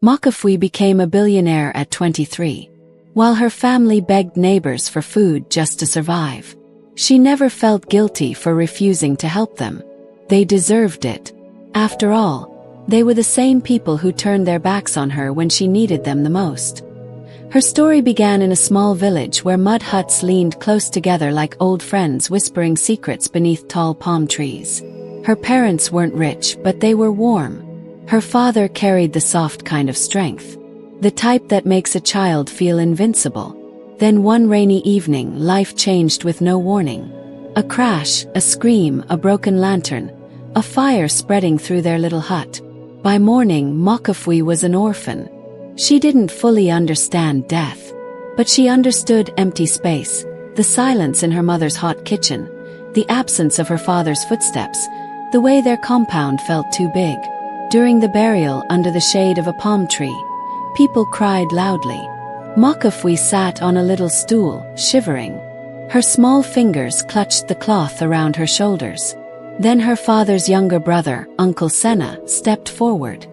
Makafui became a billionaire at 23. While her family begged neighbors for food just to survive, she never felt guilty for refusing to help them. They deserved it. After all, they were the same people who turned their backs on her when she needed them the most. Her story began in a small village where mud huts leaned close together like old friends whispering secrets beneath tall palm trees. Her parents weren't rich, but they were warm. Her father carried the soft kind of strength, the type that makes a child feel invincible. Then one rainy evening, life changed with no warning. A crash, a scream, a broken lantern, a fire spreading through their little hut. By morning, Makafui was an orphan. She didn't fully understand death, but she understood empty space, the silence in her mother's hot kitchen, the absence of her father's footsteps, the way their compound felt too big. During the burial under the shade of a palm tree, people cried loudly. Makafui sat on a little stool, shivering. Her small fingers clutched the cloth around her shoulders. Then her father's younger brother, Uncle Senna, stepped forward.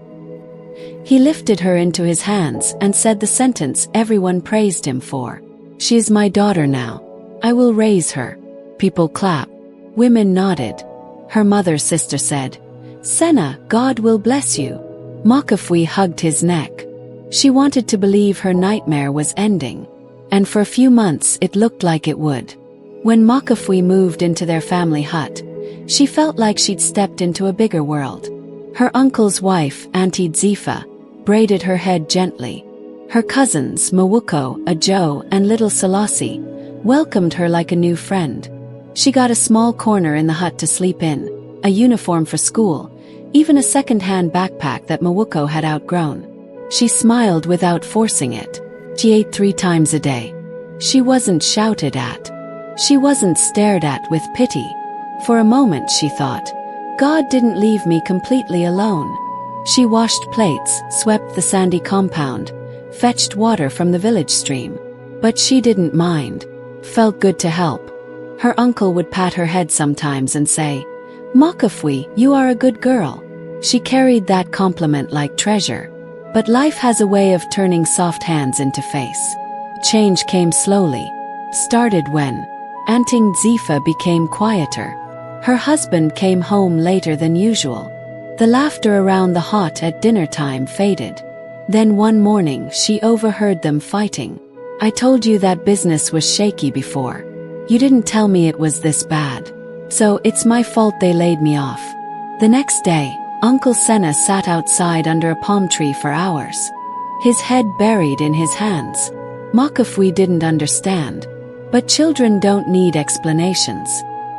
He lifted her into his hands and said the sentence everyone praised him for. "She is my daughter now. I will raise her." People clapped. Women nodded. Her mother's sister said, "Senna, God will bless you." Makafui hugged his neck. She wanted to believe her nightmare was ending. And for a few months it looked like it would. When Makafui moved into their family hut, she felt like she'd stepped into a bigger world. Her uncle's wife, Auntie Zifa, braided her head gently. Her cousins, Mawuko, Ajo, and little Selassie, welcomed her like a new friend. She got a small corner in the hut to sleep in, a uniform for school, even a second-hand backpack that Mawuko had outgrown. She smiled without forcing it. She ate 3 times a day. She wasn't shouted at. She wasn't stared at with pity. For a moment she thought, God didn't leave me completely alone. She washed plates, swept the sandy compound, fetched water from the village stream. But she didn't mind. Felt good to help. Her uncle would pat her head sometimes and say, "Makafui, you are a good girl." She carried that compliment like treasure. But life has a way of turning soft hands into face. Change came slowly. Started when Auntie Zifa became quieter. Her husband came home later than usual. The laughter around the hut at dinner time faded. Then one morning she overheard them fighting. "I told you that business was shaky before. You didn't tell me it was this bad. So it's my fault they laid me off." The next day, Uncle Senna sat outside under a palm tree for hours, his head buried in his hands. Makafui didn't understand. But children don't need explanations.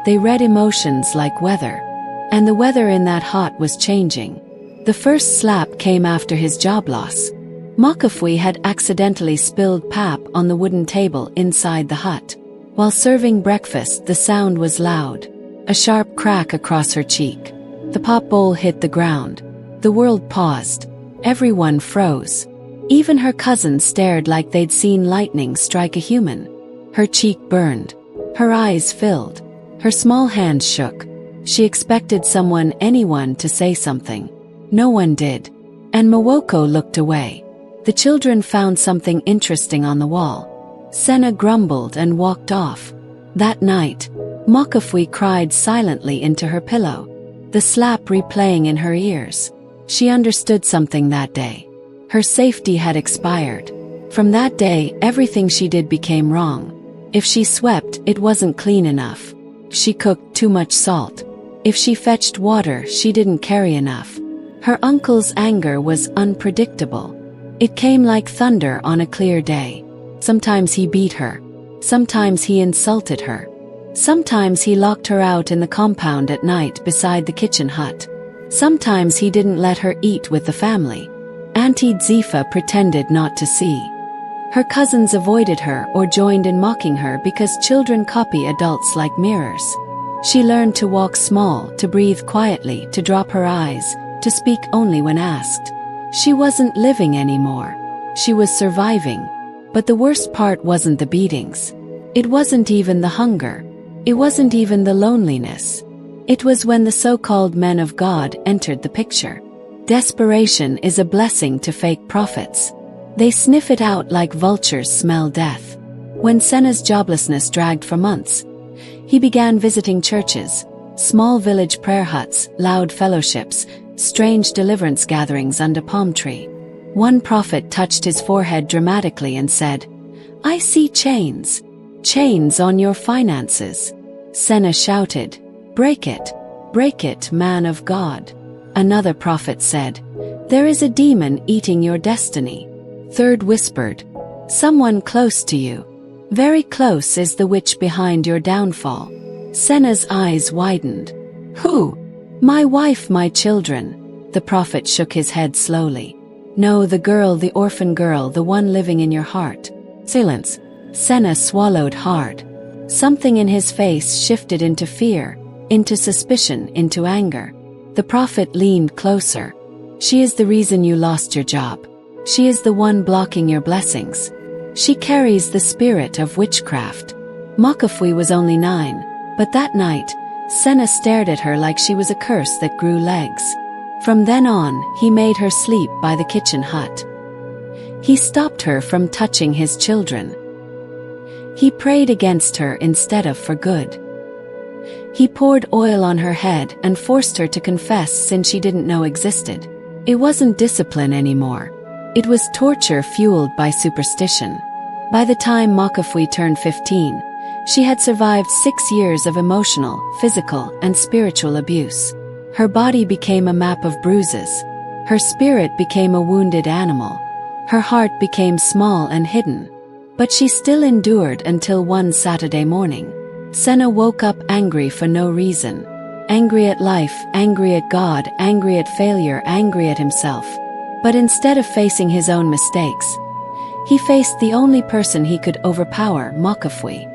They read emotions like weather. And the weather in that hut was changing. The first slap came after his job loss. Makafui had accidentally spilled pap on the wooden table inside the hut. While serving breakfast, the sound was loud. A sharp crack across her cheek. The pop bowl hit the ground. The world paused. Everyone froze. Even her cousins stared like they'd seen lightning strike a human. Her cheek burned. Her eyes filled. Her small hands shook. She expected someone, anyone, to say something. No one did. And Mawoko looked away. The children found something interesting on the wall. Senna grumbled and walked off. That night, Makafui cried silently into her pillow, the slap replaying in her ears. She understood something that day. Her safety had expired. From that day, everything she did became wrong. If she swept, it wasn't clean enough. She cooked too much salt. If she fetched water, she didn't carry enough. Her uncle's anger was unpredictable. It came like thunder on a clear day. Sometimes he beat her. Sometimes he insulted her. Sometimes he locked her out in the compound at night beside the kitchen hut. Sometimes he didn't let her eat with the family. Auntie Zifa pretended not to see. Her cousins avoided her or joined in mocking her because children copy adults like mirrors. She learned to walk small, to breathe quietly, to drop her eyes, to speak only when asked. She wasn't living anymore. She was surviving. But the worst part wasn't the beatings. It wasn't even the hunger. It wasn't even the loneliness. It was when the so-called men of God entered the picture. Desperation is a blessing to fake prophets. They sniff it out like vultures smell death. When Senna's joblessness dragged for months, he began visiting churches, small village prayer huts, loud fellowships, strange deliverance gatherings under palm tree. One prophet touched his forehead dramatically and said, "I see chains. Chains on your finances." Senna shouted, break it, man of God." Another prophet said, "There is a demon eating your destiny." Third whispered, "Someone close to you. Very close is the witch behind your downfall." Senna's eyes widened. "Who?" "My wife, my children." The prophet shook his head slowly. "No, the girl, the orphan girl, the one living in your heart." Silence. Senna swallowed hard. Something in his face shifted into fear, into suspicion, into anger. The prophet leaned closer. "She is the reason you lost your job. She is the one blocking your blessings. She carries the spirit of witchcraft." Makafui was only 9, but that night, Senna stared at her like she was a curse that grew legs. From then on, he made her sleep by the kitchen hut. He stopped her from touching his children. He prayed against her instead of for good. He poured oil on her head and forced her to confess sin she didn't know existed. It wasn't discipline anymore. It was torture fueled by superstition. By the time Makafui turned 15, she had survived 6 years of emotional, physical, and spiritual abuse. Her body became a map of bruises. Her spirit became a wounded animal. Her heart became small and hidden. But she still endured until one Saturday morning. Senna woke up angry for no reason. Angry at life, angry at God, angry at failure, angry at himself. But instead of facing his own mistakes, he faced the only person he could overpower, Makafui.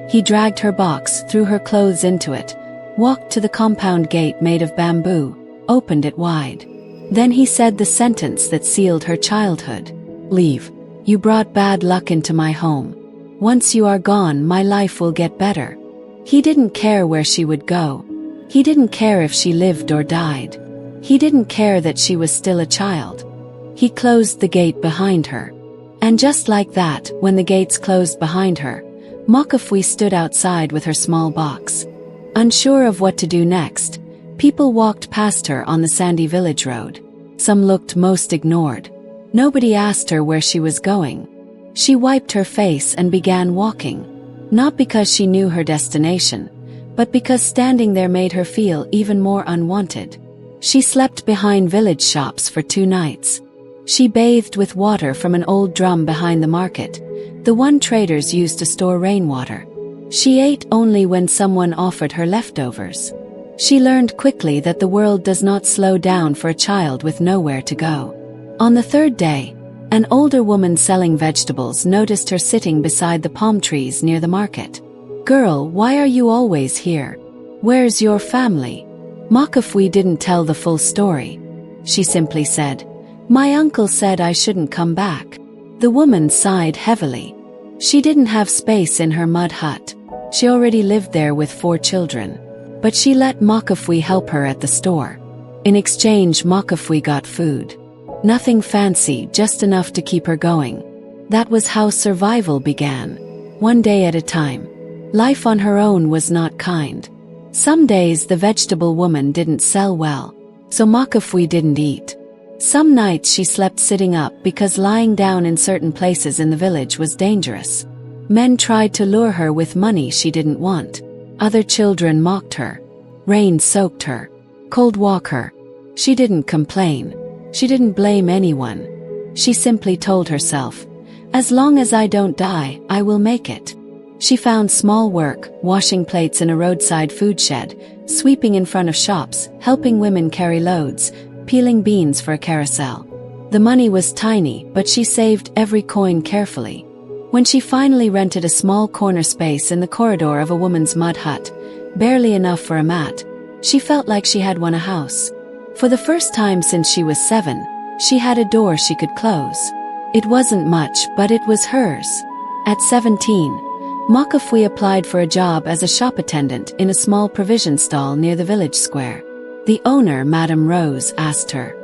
He dragged her box, threw her clothes into it, walked to the compound gate made of bamboo, opened it wide. Then he said the sentence that sealed her childhood. "Leave. You brought bad luck into my home. Once you are gone, my life will get better." He didn't care where she would go. He didn't care if she lived or died. He didn't care that she was still a child. He closed the gate behind her. And just like that, when the gates closed behind her, Makafui stood outside with her small box. Unsure of what to do next, people walked past her on the sandy village road. Some looked most ignored. Nobody asked her where she was going. She wiped her face and began walking, not because she knew her destination, but because standing there made her feel even more unwanted. She slept behind village shops for 2 nights. She bathed with water from an old drum behind the market, the one traders used to store rainwater. She ate only when someone offered her leftovers. She learned quickly that the world does not slow down for a child with nowhere to go. On the 3rd day, an older woman selling vegetables noticed her sitting beside the palm trees near the market. "Girl, why are you always here? Where's your family?" Makafui didn't tell the full story. She simply said, "My uncle said I shouldn't come back." The woman sighed heavily. She didn't have space in her mud hut. She already lived there with 4 children. But she let Makafui help her at the store. In exchange, Makafui got food. Nothing fancy, just enough to keep her going. That was how survival began. One day at a time. Life on her own was not kind. Some days the vegetable woman didn't sell well, so Makafui didn't eat. Some nights she slept sitting up because lying down in certain places in the village was dangerous. Men tried to lure her with money she didn't want. Other children mocked her. Rain soaked her. Cold walk her. She didn't complain. She didn't blame anyone. She simply told herself, "As long as I don't die, I will make it." She found small work, washing plates in a roadside food shed, sweeping in front of shops, helping women carry loads, peeling beans for a carousel. The money was tiny, but she saved every coin carefully. When she finally rented a small corner space in the corridor of a woman's mud hut, barely enough for a mat, she felt like she had won a house. For the first time since she was 7, she had a door she could close. It wasn't much, but it was hers. At 17, Makafui applied for a job as a shop attendant in a small provision stall near the village square. The owner, Madame Rose, asked her,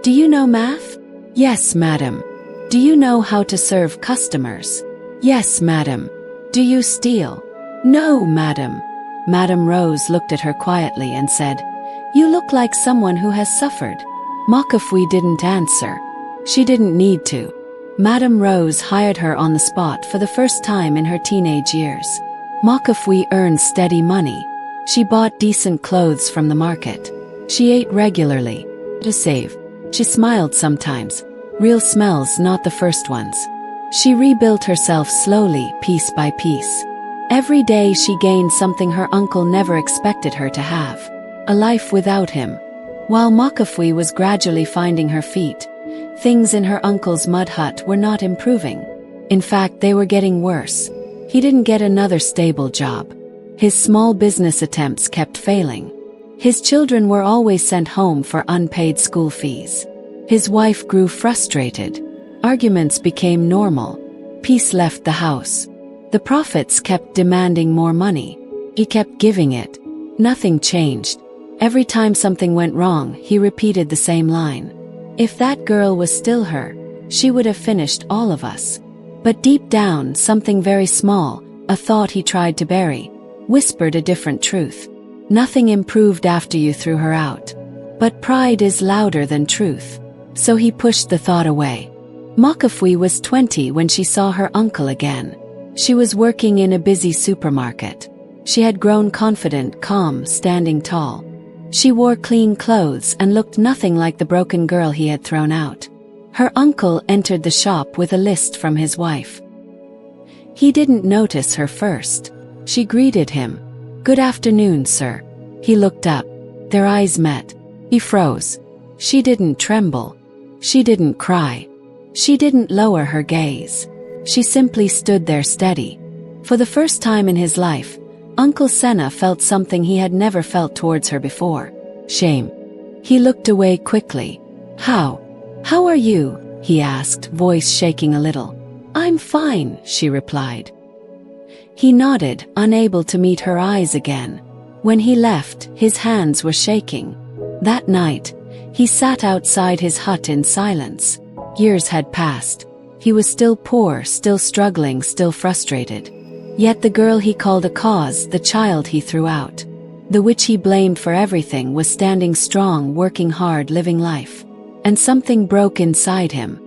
"Do you know math?" "Yes, madam." "Do you know how to serve customers?" "Yes, madam." "Do you steal?" "No, madam." Madame Rose looked at her quietly and said, "You look like someone who has suffered." Makafui didn't answer. She didn't need to. Madame Rose hired her on the spot for the first time in her teenage years. Makafui earned steady money. She bought decent clothes from the market. She ate regularly. To save. She smiled sometimes. Real smells, not the first ones. She rebuilt herself slowly, piece by piece. Every day she gained something her uncle never expected her to have. A life without him. While Makafui was gradually finding her feet, things in her uncle's mud hut were not improving. In fact, they were getting worse. He didn't get another stable job. His small business attempts kept failing. His children were always sent home for unpaid school fees. His wife grew frustrated. Arguments became normal. Peace left the house. The prophets kept demanding more money. He kept giving it. Nothing changed. Every time something went wrong, he repeated the same line. If that girl was still her, she would have finished all of us. But deep down, something very small, a thought he tried to bury, whispered a different truth. Nothing improved after you threw her out. But pride is louder than truth. So he pushed the thought away. Makafui was 20 when she saw her uncle again. She was working in a busy supermarket. She had grown confident, calm, standing tall. She wore clean clothes and looked nothing like the broken girl he had thrown out. Her uncle entered the shop with a list from his wife. He didn't notice her first. She greeted him. "Good afternoon, sir." He looked up. Their eyes met. He froze. She didn't tremble. She didn't cry. She didn't lower her gaze. She simply stood there steady. For the first time in his life, Uncle Senna felt something he had never felt towards her before. Shame. He looked away quickly. How are you?" he asked, voice shaking a little. "I'm fine," she replied. He nodded, unable to meet her eyes again. When he left, his hands were shaking. That night, he sat outside his hut in silence. Years had passed. He was still poor, still struggling, still frustrated. Yet the girl he called a cause, the child he threw out, the witch he blamed for everything, was standing strong, working hard, living life. And something broke inside him.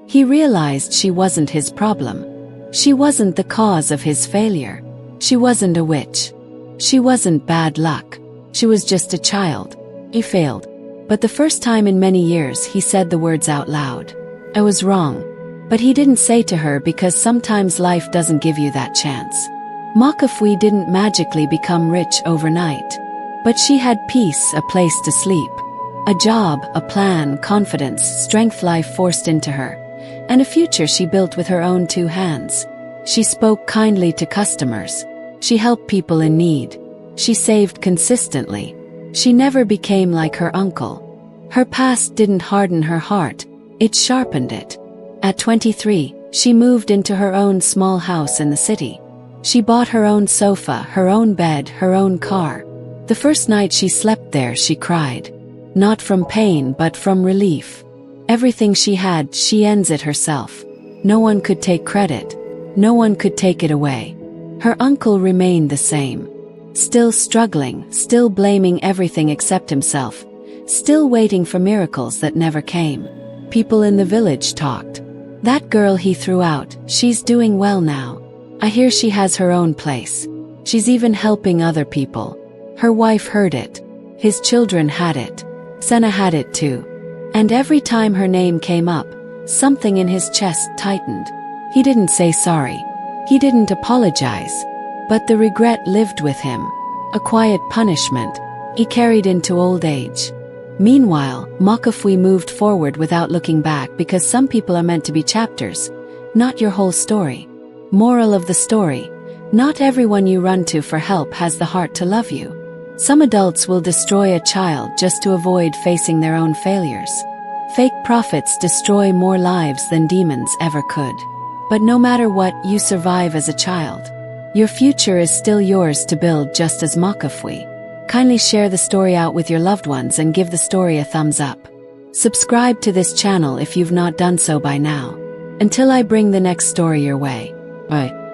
He realized she wasn't his problem. She wasn't the cause of his failure. She wasn't a witch. She wasn't bad luck. She was just a child. He failed. But the first time in many years he said the words out loud. "I was wrong." But he didn't say to her because sometimes life doesn't give you that chance. Makafui didn't magically become rich overnight. But she had peace, a place to sleep. A job, a plan, confidence, strength life forced into her. And a future she built with her own two hands. She spoke kindly to customers. She helped people in need. She saved consistently. She never became like her uncle. Her past didn't harden her heart, it sharpened it. At 23, she moved into her own small house in the city. She bought her own sofa, her own bed, her own car. The first night she slept there, she cried. Not from pain, but from relief. Everything she had, she ends it herself. No one could take credit. No one could take it away. Her uncle remained the same. Still struggling, still blaming everything except himself. Still waiting for miracles that never came. People in the village talked. That girl he threw out, she's doing well now. I hear she has her own place. She's even helping other people. Her wife heard it. His children had it. Senna had it too. And every time her name came up, something in his chest tightened. He didn't say sorry. He didn't apologize. But the regret lived with him. A quiet punishment he carried into old age. Meanwhile, Makafui moved forward without looking back, because some people are meant to be chapters, not your whole story. Moral of the story: not everyone you run to for help has the heart to love you. Some adults will destroy a child just to avoid facing their own failures. Fake prophets destroy more lives than demons ever could. But no matter what, you survive as a child. Your future is still yours to build, just as Makafui. Kindly share the story out with your loved ones and give the story a thumbs up. Subscribe to this channel if you've not done so by now. Until I bring the next story your way. Bye.